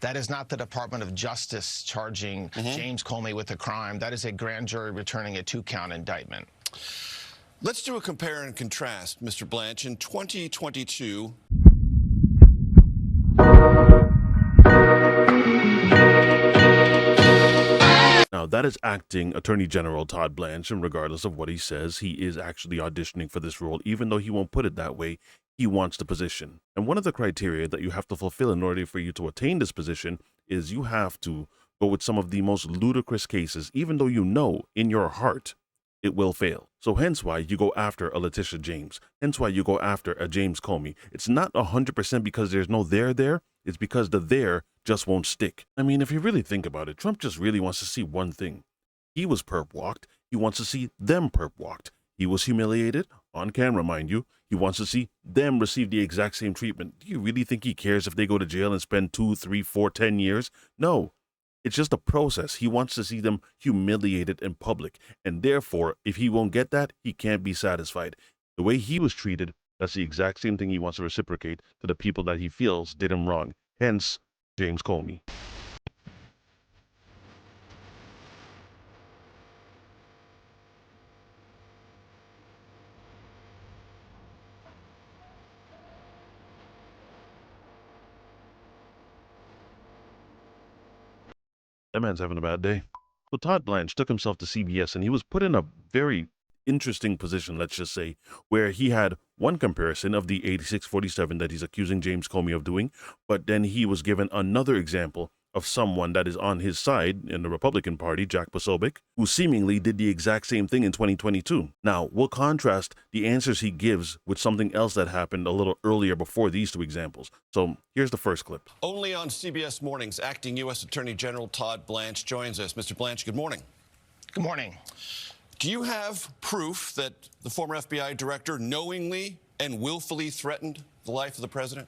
That is not the Department of Justice charging James Comey with a crime. That is a grand jury returning a 2-count indictment. Let's do a compare and contrast, Mr. Blanche. In 2022, now, that is acting Attorney General Todd Blanche, and regardless of what he says, he is actually auditioning for this role, even though he won't put it that way. He wants the position. And one of the criteria that you have to fulfill in order for you to attain this position is you have to go with some of the most ludicrous cases, even though you know in your heart it will fail. So hence why you go after a Letitia James. Hence why you go after a James Comey. It's not 100% because there's no there. It's because the there just won't stick. I mean, if you really think about it, Trump just really wants to see one thing. He was perp walked. He wants to see them perp walked. He was humiliated, on camera, mind you. He wants to see them receive the exact same treatment. Do you really think he cares if they go to jail and spend 2, 3, 4, 10 years? No. It's just a process. He wants to see them humiliated in public. And therefore, if he won't get that, he can't be satisfied. The way he was treated, that's the exact same thing he wants to reciprocate to the people that he feels did him wrong. Hence, James Comey. That man's having a bad day. So Todd Blanche took himself to CBS, and he was put in a very interesting position, let's just say, where he had one comparison of the 8647 that he's accusing James Comey of doing, but then he was given another example of someone that is on his side in the Republican Party, Jack Posobiec, who seemingly did the exact same thing in 2022. Now, we'll contrast the answers he gives with something else that happened a little earlier before these two examples. So here's the first clip. only on CBS Mornings, acting U.S. Attorney General Todd Blanche joins us. Mr. Blanche, good morning. Good morning. Do you have proof that the former FBI director knowingly and willfully threatened the life of the president?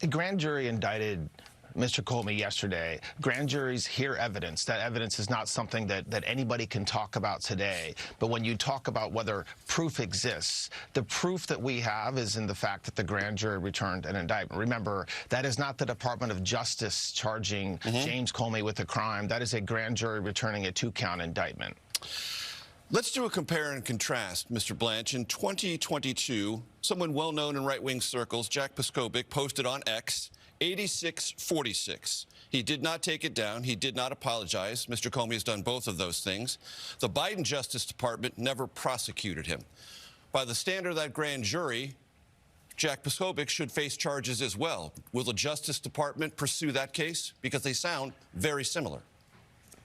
A grand jury indicted Mr. Comey yesterday. Grand juries hear evidence. That evidence is not something that anybody can talk about today. But when you talk about whether proof exists, the proof that we have is in the fact that the grand jury returned an indictment. Remember, that is not the Department of Justice charging James Comey with a crime. That is a grand jury returning a 2-count indictment. Let's do a compare and contrast, Mr. Blanche. In 2022, someone well-known in right-wing circles, Jack Posobiec, posted on X, 8646. He did not take it down. He did not apologize. Mr. Comey has done both of those things. The Biden Justice Department never prosecuted him. By the standard of that grand jury, Jack Posobiec should face charges as well. Will the Justice Department pursue that case? Because they sound very similar.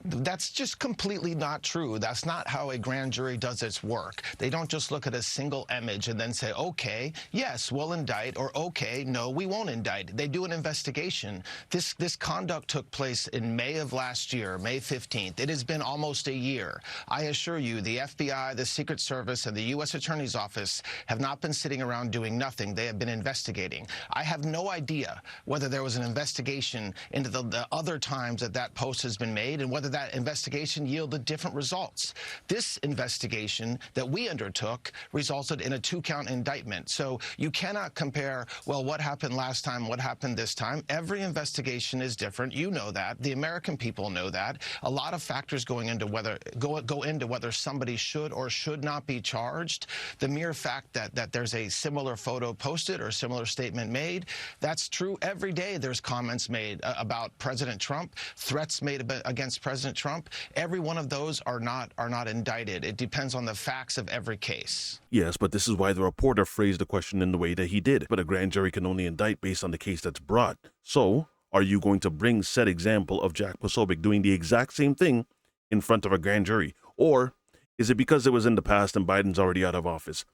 That's just completely not true. That's not how a grand jury does its work. They don't just look at a single image and then say, okay, yes, we'll indict, or okay, no, we won't indict. They do an investigation. This conduct took place in May of last year, May 15th. It has been almost a year. I assure you, the FBI, the Secret Service, and the U.S. Attorney's Office have not been sitting around doing nothing. They have been investigating. I have no idea whether there was an investigation into the other times that post has been made and whether that investigation yielded different results. This investigation that we undertook resulted in a 2-count indictment. So you cannot compare, well, what happened last time, what happened this time. Every investigation is different. You know that. The American people know that. A lot of factors go into whether somebody should or should not be charged. The mere fact that there's a similar photo posted or similar statement made, that's true. Every day there's comments made about President Trump, threats made against President Trump. Every one of those are not indicted. It depends on the facts of every case. Yes, but this is why the reporter phrased the question in the way that he did. But a grand jury can only indict based on the case that's brought. So, are you going to bring said example of Jack Posobiec doing the exact same thing in front of a grand jury? Or is it because it was in the past and Biden's already out of office?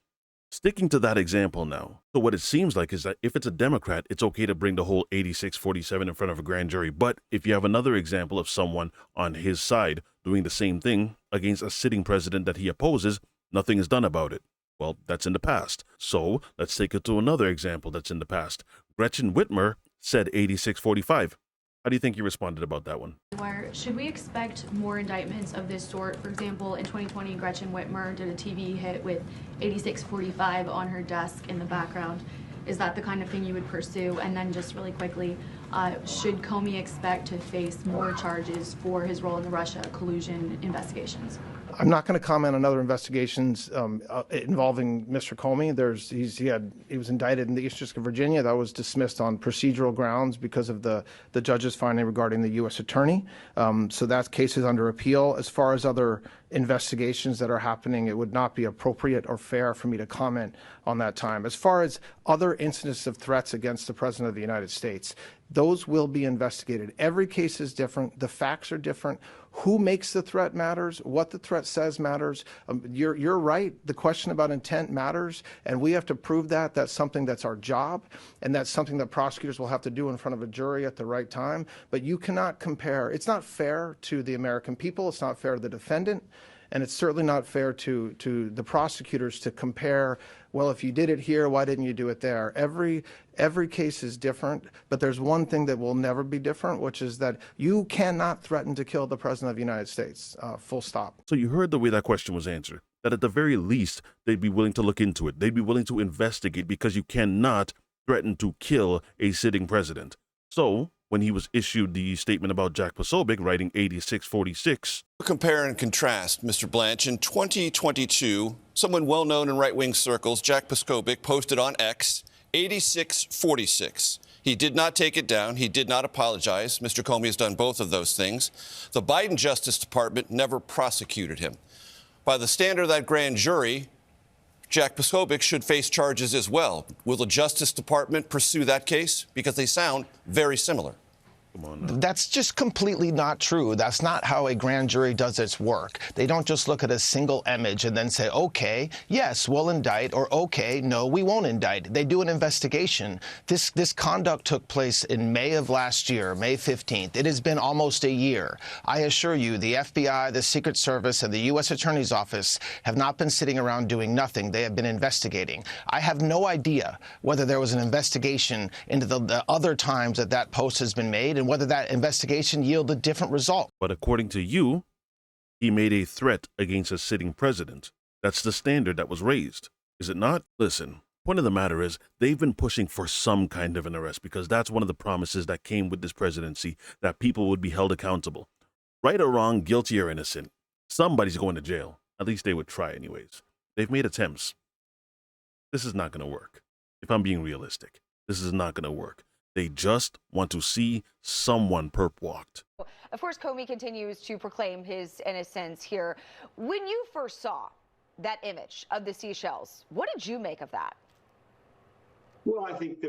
Sticking to that example now. So what it seems like is that if it's a Democrat, it's okay to bring the whole 8647 in front of a grand jury. But if you have another example of someone on his side doing the same thing against a sitting president that he opposes, nothing is done about it. Well, that's in the past. So let's take it to another example that's in the past. Gretchen Whitmer said 8645. How do you think you responded about that one? Should we expect more indictments of this sort? For example, in 2020, Gretchen Whitmer did a TV hit with 8645 on her desk in the background. Is that the kind of thing you would pursue? And then just really quickly, Should Comey expect to face more charges for his role in the Russia collusion investigations? I'm not going to comment on other investigations involving Mr. Comey. He was indicted in the Eastern District of Virginia. That was dismissed on procedural grounds because of the judge's finding regarding the U.S. attorney. So that case is under appeal. As far as other investigations that are happening, it would not be appropriate or fair for me to comment on that time. As far as other incidents of threats against the President of the United States, those will be investigated. Every case is different. The facts are different. Who makes the threat matters. What the threat says matters. You're right. The question about intent matters, and we have to prove that. That's something that's our job, and that's something that prosecutors will have to do in front of a jury at the right time. But you cannot compare. It's not fair to the American people. It's not fair to the defendant. And it's certainly not fair to the prosecutors to compare, well, if you did it here, why didn't you do it there? Every case is different, but there's one thing that will never be different, which is that you cannot threaten to kill the President of the United States, full stop. So you heard the way that question was answered, that at the very least, they'd be willing to look into it. They'd be willing to investigate because you cannot threaten to kill a sitting president. So when he was issued the statement about Jack Posobiec writing 8646. Compare and contrast, Mr. Blanche. In 2022, someone well known in right-wing circles, Jack Posobiec, posted on X 8646. He did not take it down. He did not apologize. Mr. Comey has done both of those things. The Biden Justice Department never prosecuted him. By the standard of that grand jury, Jack Posobiec should face charges as well. Will the Justice Department pursue that case? Because they sound very similar. That's just completely not true. That's not how a grand jury does its work. They don't just look at a single image and then say, okay, yes, we'll indict, or okay, no, we won't indict. They do an investigation. This conduct took place in May of last year, May 15th. It has been almost a year. I assure you, the FBI, the Secret Service, and the U.S. Attorney's Office have not been sitting around doing nothing. They have been investigating. I have no idea whether there was an investigation into the other times that post has been made, and whether that investigation yielded a different result. But according to you, he made a threat against a sitting president. That's the standard that was raised, is it not? Listen, point of the matter is they've been pushing for some kind of an arrest because that's one of the promises that came with this presidency, that people would be held accountable. Right or wrong, guilty or innocent, somebody's going to jail. At least they would try anyways. They've made attempts. This is not going to work. If I'm being realistic, this is not going to work. They just want to see someone perp walked. Of course, Comey continues to proclaim his innocence here. When you first saw that image of the seashells, what did you make of that? Well, I think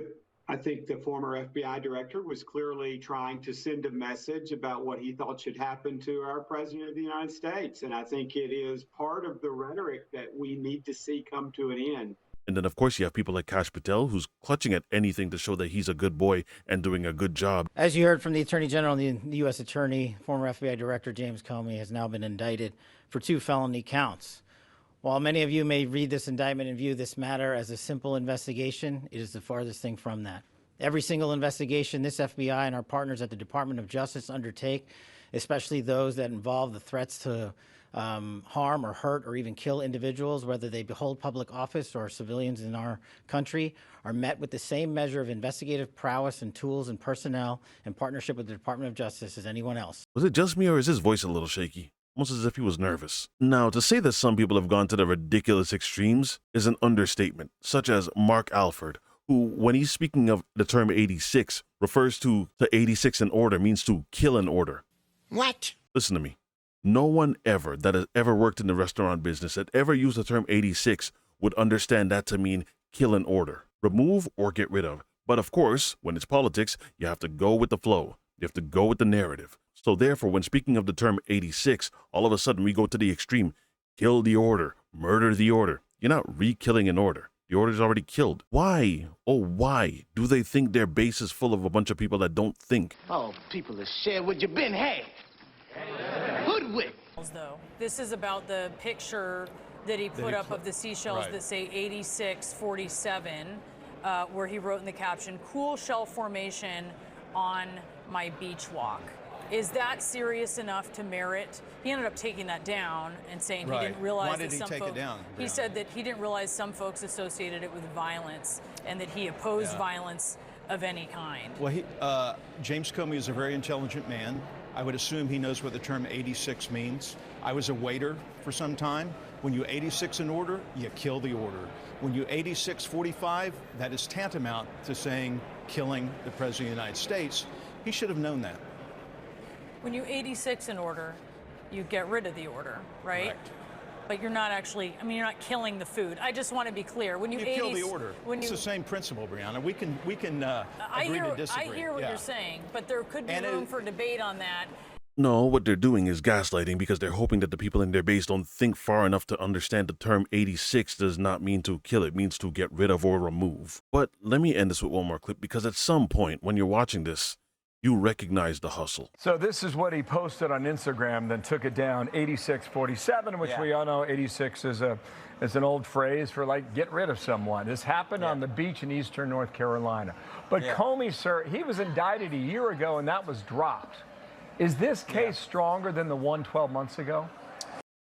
the former FBI director was clearly trying to send a message about what he thought should happen to our president of the United States. And I think it is part of the rhetoric that we need to see come to an end. And then, of course, you have people like Kash Patel, who's clutching at anything to show that he's a good boy and doing a good job. As you heard from the Attorney General and the U.S. Attorney, former FBI Director James Comey has now been indicted for 2 felony counts. While many of you may read this indictment and view this matter as a simple investigation, it is the farthest thing from that. Every single investigation this FBI and our partners at the Department of Justice undertake, especially those that involve the threats to harm or hurt or even kill individuals, whether they hold public office or civilians in our country, are met with the same measure of investigative prowess and tools and personnel in partnership with the Department of Justice as anyone else. Was it just me or is his voice a little shaky? Almost as if he was nervous. Now, to say that some people have gone to the ridiculous extremes is an understatement, such as Mark Alford, who, when he's speaking of the term 86, refers to 86 in order, means to kill in order. What? Listen to me. No one ever that has ever worked in the restaurant business that ever used the term 86 would understand that to mean kill in order, remove or get rid of. But of course, when it's politics, you have to go with the flow. You have to go with the narrative. So therefore, when speaking of the term 86, all of a sudden we go to the extreme. Kill the order, murder the order. You're not re-killing an order. The order's already killed. Why, oh why, do they think their base is full of a bunch of people that don't think? Oh, people have shared what you been had. Hoodwick. Though this is about the picture that he put up of the seashells that say 8647, where he wrote in the caption, "Cool shell formation on my beach walk." Is that serious enough to merit? He ended up taking that down and saying he didn't realize Why did that he some take folks. it down? He said that he didn't realize some folks associated it with violence, and that he opposed violence of any kind. Well, James Comey is a very intelligent man. I would assume he knows what the term 86 means. I was a waiter for some time. When you 86 an order, you kill the order. When you 86-45, that is tantamount to saying killing the President of the United States. He should have known that. When you 86 an order, you get rid of the order, right? Correct. But you're not actually, I mean, you're not killing the food. I just want to be clear. When you kill the order. It's the same principle, Brianna. We can agree to disagree. I hear what you're saying, but there could be room for debate on that. No, what they're doing is gaslighting because they're hoping that the people in their base don't think far enough to understand the term 86 does not mean to kill, it means to get rid of or remove. But let me end this with one more clip, because at some point when you're watching this, you recognize the hustle. So this is what he posted on Instagram, then took it down, 8647, which we all know 86 is an old phrase for, like, get rid of someone. This happened on the beach in eastern North Carolina. But Comey, sir, he was indicted a year ago and that was dropped. Is this case stronger than the one 12 months ago?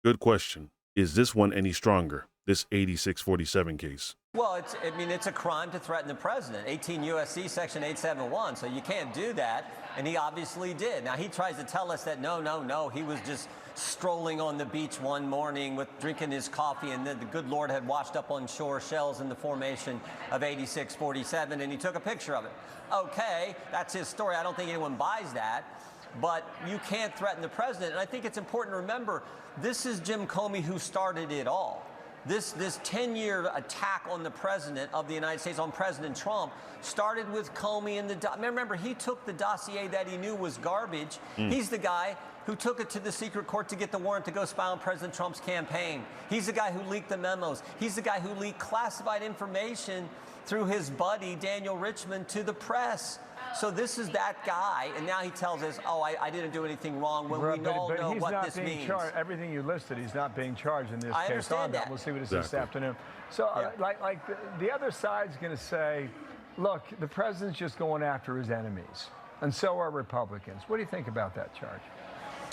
Good question. Is this one any stronger, this 8647 case? Well, it's a crime to threaten the president. 18 U.S.C. Section 871, so you can't do that, and he obviously did. Now, he tries to tell us that no, he was just strolling on the beach one morning with drinking his coffee, and then the good Lord had washed up on shore shells in the formation of 8647, and he took a picture of it. Okay, that's his story. I don't think anyone buys that. But you can't threaten the president. And I think it's important to remember, this is Jim Comey who started it all. This 10-year attack on the president of the United States, on President Trump, started with Comey and remember, he took the dossier that he knew was garbage. He's the guy who took it to the secret court to get the warrant to go spy on President Trump's campaign. He's the guy who leaked the memos. He's the guy who leaked classified information through his buddy, Daniel Richmond, to the press. So this is that guy, and now he tells us, oh, I didn't do anything wrong, when we all know what this means. Charged. Everything you listed, he's not being charged in this case. I understand that. We'll see what it says this afternoon. So, the other side's going to say, look, the president's just going after his enemies, and so are Republicans. What do you think about that charge?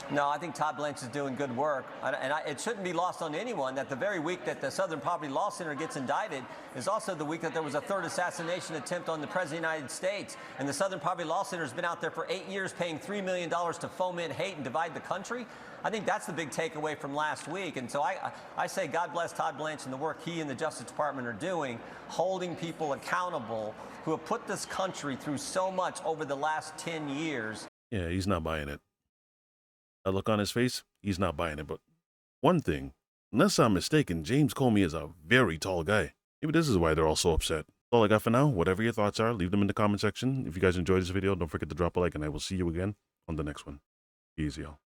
No, I think Todd Blanche is doing good work. It shouldn't be lost on anyone that the very week that the Southern Poverty Law Center gets indicted is also the week that there was a third assassination attempt on the President of the United States. And the Southern Poverty Law Center has been out there for 8 years paying $3 million to foment hate and divide the country. I think that's the big takeaway from last week. And so I say God bless Todd Blanche and the work he and the Justice Department are doing, holding people accountable who have put this country through so much over the last 10 years. Yeah, he's not buying it. That look on his face, he's not buying it. But one thing, unless I'm mistaken, James Comey is a very tall guy. Maybe this is why they're all so upset. That's all I got for now. Whatever your thoughts are, leave them in the comment section. If you guys enjoyed this video, don't forget to drop a like, and I will see you again on the next one. Easy, y'all.